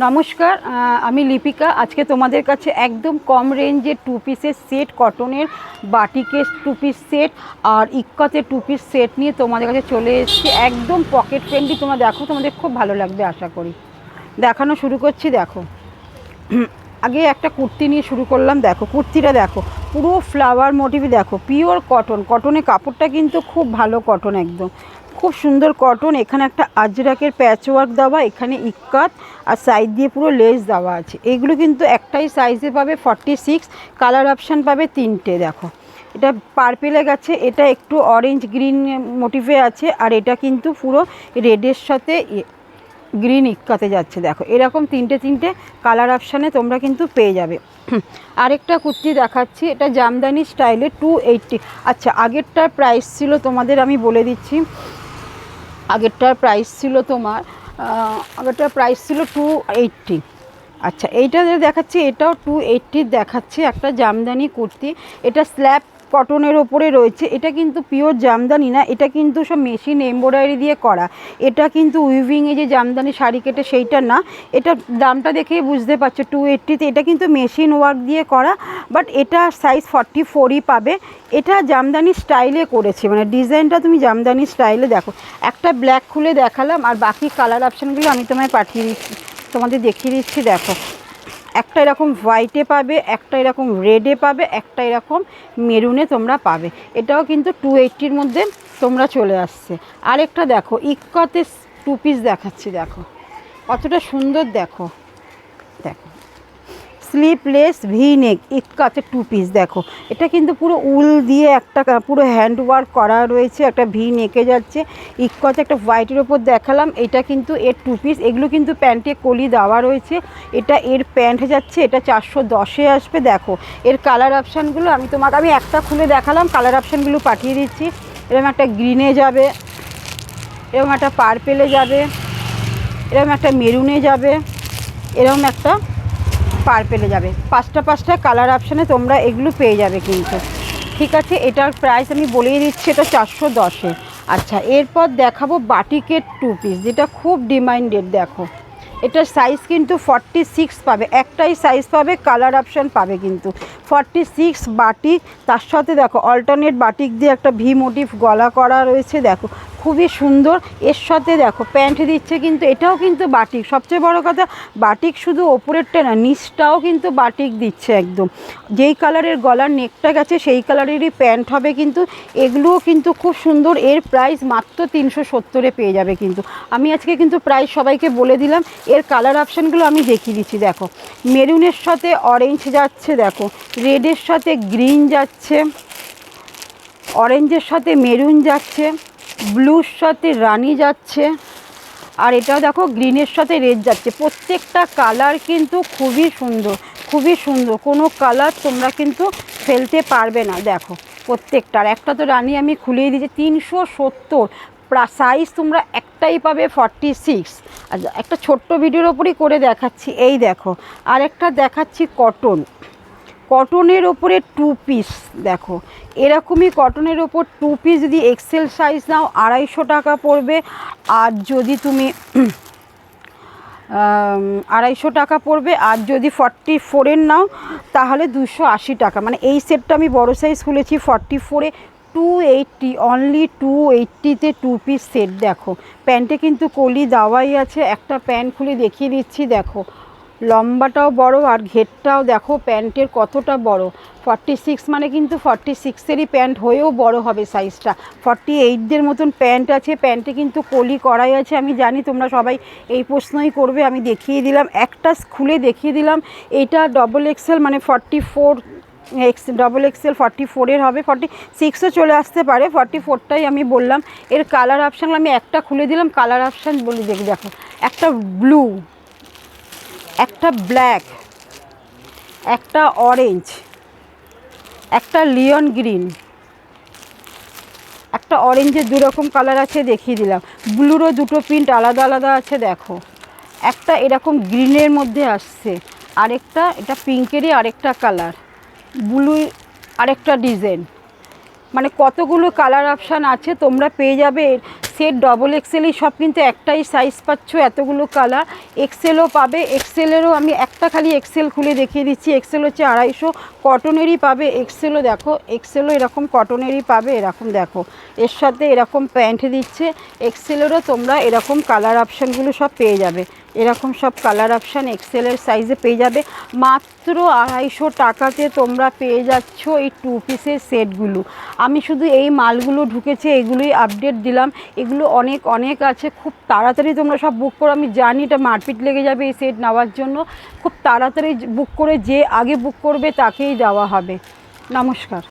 নমস্কার, আমি লিপিকা। আজকে তোমাদের কাছে একদম কম রেঞ্জের টু পিসের সেট, কটনের বাটিকের টু পিস সেট আর ইক্কতের টু পিস সেট নিয়ে তোমাদের কাছে চলে এসেছি। একদম পকেট ফ্রেন্ডলি। তোমরা দেখো, তোমাদের খুব ভালো লাগবে আশা করি। দেখানো শুরু করছি। দেখো, আগে একটা কুর্তি নিয়ে শুরু করলাম। দেখো কুর্তিটা, দেখো পুরো ফ্লাওয়ার মোটিভ। দেখো পিওর কটন, কটনের কাপড়টা কিন্তু খুব ভালো কটন, একদম খুব সুন্দর কটন। এখানে একটা আজরাকের প্যাচওয়ার্ক দেওয়া, এখানে ইক্কাত আর সাইড দিয়ে পুরো লেস দেওয়া আছে। এগুলো কিন্তু একটাই সাইজে পাবে 46, কালার অপশান পাবে 3টে। দেখো এটা পার্পেলে গেছে, এটা একটু অরেঞ্জ গ্রিন মোটিভে আছে, আর এটা কিন্তু পুরো রেডের সাথে গ্রিন ইক্কাতে যাচ্ছে। দেখো এরকম তিনটে কালার অপশানে তোমরা কিন্তু পেয়ে যাবে। আরেকটা কুর্তি দেখাচ্ছি, এটা জামদানি স্টাইলে 280। আচ্ছা, আগেরটার প্রাইস ছিল তোমাদের আমি বলে দিচ্ছি। আগেরটার প্রাইস ছিল 280। আচ্ছা, এইটা দেখাচ্ছি, এটাও 280 দেখাচ্ছি। একটা জামদানি কুর্তি, এটা স্ল্যাব কটনের ওপরে রয়েছে। এটা কিন্তু পিওর জামদানি না, এটা কিন্তু সব মেশিন এমব্রয়ডারি দিয়ে করা। এটা কিন্তু উইভিংয়ে যে জামদানি শাড়ি কেটে সেইটা না। এটা দামটা দেখেই বুঝতে পারছো 280তে। এটা কিন্তু মেশিন ওয়ার্ক দিয়ে করা, বাট এটা সাইজ 44ই পাবে। এটা জামদানি স্টাইলে করেছে, মানে ডিজাইনটা তুমি জামদানি স্টাইলে। দেখো একটা ব্ল্যাক খুলে দেখালাম, আর বাকি কালার অপশানগুলো আমি তোমায় পাঠিয়ে দিচ্ছি, তোমাদের দেখিয়ে দিচ্ছি। দেখো একটা এরকম হোয়াইটে পাবে, একটা এরকম রেডে পাবে, একটা এরকম মেরুনে তোমরা পাবে। এটাও কিন্তু 280-র মধ্যে তোমরা চলে আসছে। আরেকটা দেখো ইক্কতের টু পিস দেখাচ্ছি। দেখো কতটা সুন্দর। দেখো দেখো স্লিপলেস ভি নেক ইক্কাতের টু পিস। দেখো এটা কিন্তু পুরো উল দিয়ে একটা পুরো হ্যান্ড ওয়ার্ক করা রয়েছে, একটা ভি নেকে যাচ্ছে। ইক্কতে একটা হোয়াইটের ওপর দেখালাম, এটা কিন্তু এর টু পিস। এগুলো কিন্তু প্যান্টে কলি দেওয়া রয়েছে। এটা এর প্যান্ট যাচ্ছে, এটা 410-এ আসবে। দেখো এর কালার অপশানগুলো আমি একটা খুলে দেখালাম, কালার অপশানগুলো পাঠিয়ে দিচ্ছি। এরকম একটা গ্রিনে যাবে, এরকম একটা পার্পেলে যাবে, এরকম একটা মেরুনে যাবে, এরকম একটা পার্পেলে যাবে। পাঁচটা কালার অপশানে তোমরা এগুলো পেয়ে যাবে কিন্তু। ঠিক আছে, এটার প্রাইস আমি বলেই দিচ্ছি, এটা 410-এ। আচ্ছা, এরপর দেখাবো বাটিকের টু পিস, যেটা খুব ডিমান্ডেড। দেখো এটার সাইজ কিন্তু 46 পাবে, একটাই সাইজ পাবে, কালার অপশান পাবে কিন্তু 46 বাটিক। তার সাথে দেখো অল্টারনেট বাটিক দিয়ে একটা ভি মোটিভ গলা করা রয়েছে। দেখো খুবই সুন্দর। এর সাথে দেখো প্যান্ট দিচ্ছে, কিন্তু এটাও কিন্তু বাটিক। সবচেয়ে বড় কথা, বাটিক শুধু ওপরেরটা না, নিচটাও কিন্তু বাটিক দিচ্ছে একদম। যেই কালারের গলার নেকটা গেছে সেই কালারেরই প্যান্ট হবে কিন্তু। এগুলোও কিন্তু খুব সুন্দর। এর প্রাইস মাত্র 370-এ পেয়ে যাবে কিন্তু। আমি আজকে কিন্তু প্রাইস সবাইকে বলে দিলাম। এর কালার অপশানগুলো আমি দেখিয়ে দিচ্ছি। দেখো মেরুনের সাথে অরেঞ্জ যাচ্ছে, দেখো রেডের সাথে গ্রিন যাচ্ছে, অরেঞ্জের সাথে মেরুন যাচ্ছে, ব্লুর সাথে রানি যাচ্ছে, আর এটাও দেখো গ্রিনের সাথে রেড যাচ্ছে। প্রত্যেকটা কালার কিন্তু খুবই সুন্দর, খুবই সুন্দর। কোনো কালার তোমরা কিন্তু ফেলতে পারবে না। দেখো প্রত্যেকটার একটা তো রানি আমি খুলেই দিয়েছি, 370। সাইজ তোমরা একটাই পাবে 46। আচ্ছা, একটা ছোট্ট ভিডিওর ওপরই করে দেখাচ্ছি। এই দেখো আরেকটা দেখাচ্ছি কটনের ওপরে টু পিস। দেখো এরকমই কটনের ওপর টু পিস যদি এক্সেল সাইজ নাও 250 টাকা পড়বে, আর যদি তুমি 250 টাকা পড়বে, আর যদি 44-এর নাও তাহলে 280 টাকা। মানে এই সেটটা আমি বড় সাইজ খুলেছি 44-এ, 280, অনলি 280-তে টু পিস সেট। দেখো প্যান্টে কিন্তু কলি দেওয়াই আছে। একটা প্যান্ট খুলে দেখিয়ে দিচ্ছি। দেখো লম্বাটাও বড় আর ঘেরটাও দেখো প্যান্টের কতটা বড়। 46 মানে কিন্তু 46-এরই প্যান্ট হয়েও বড় হবে সাইজটা। 48-দের মতন প্যান্ট আছে, প্যান্টে কিন্তু কলি করাই আছে। আমি জানি তোমরা সবাই এই প্রশ্নই করবে, আমি দেখিয়ে দিলাম, একটা খুলে দেখিয়ে দিলাম। এইটা ডবল এক্সেল, মানে 44 ডবল এক্সেল 44-এর হবে, 46-ও চলে আসতে পারে, 44টাই আমি বললাম। এর কালার অপশানগুলো আমি একটা খুলে দিলাম, কালার অপশান বলে দেখো একটা ব্লু, একটা ব্ল্যাক, একটা অরেঞ্জ, একটা লিয়ন গ্রিন, একটা অরেঞ্জের দুরকম কালার আছে দেখিয়ে দিলাম। ব্লুরও দুটো প্রিন্ট আলাদা আলাদা আছে। দেখো একটা এরকম গ্রিনের মধ্যে আসছে, আরেকটা এটা পিঙ্কেরই আরেকটা কালার, ব্লু আরেকটা ডিজাইন। মানে কতগুলো কালার অপশান আছে তোমরা পেয়ে যাবে। সেট ডবল এক্সেলই সব, কিন্তু একটাই সাইজ পাচ্ছ, এতগুলো কালার। এক্সেলও পাবে, এক্সেলেরও আমি একটা খালি এক্সেল খুলে দেখিয়ে দিচ্ছি। এক্সেল হচ্ছে 250, কটনেরই পাবে। এক্সেলও দেখো, এক্সেলও এরকম কটনেরই পাবে। এরকম দেখো, এর সাথে এরকম প্যান্ট দিচ্ছে। এক্সেলেরও তোমরা এরকম কালার অপশানগুলো সব পেয়ে যাবে, এরকম সব কালার অপশান এক্সেলের সাইজে পেয়ে যাবে। মাত্র 250 টাকাতে তোমরা পেয়ে যাচ্ছ এই 2 পিসের সেটগুলো। আমি শুধু এই মালগুলো ঢুকেছে এগুলোই আপডেট দিলাম, এগুলো অনেক অনেক আছে। খুব তাড়াতাড়ি তোমরা সব বুক করো। আমি জানি এটা মারপিট লেগে যাবে এই সেট নেওয়ার জন্য, খুব তাড়াতাড়ি বুক করে যে আগে বুক করবে তাকেই দেওয়া হবে। নমস্কার।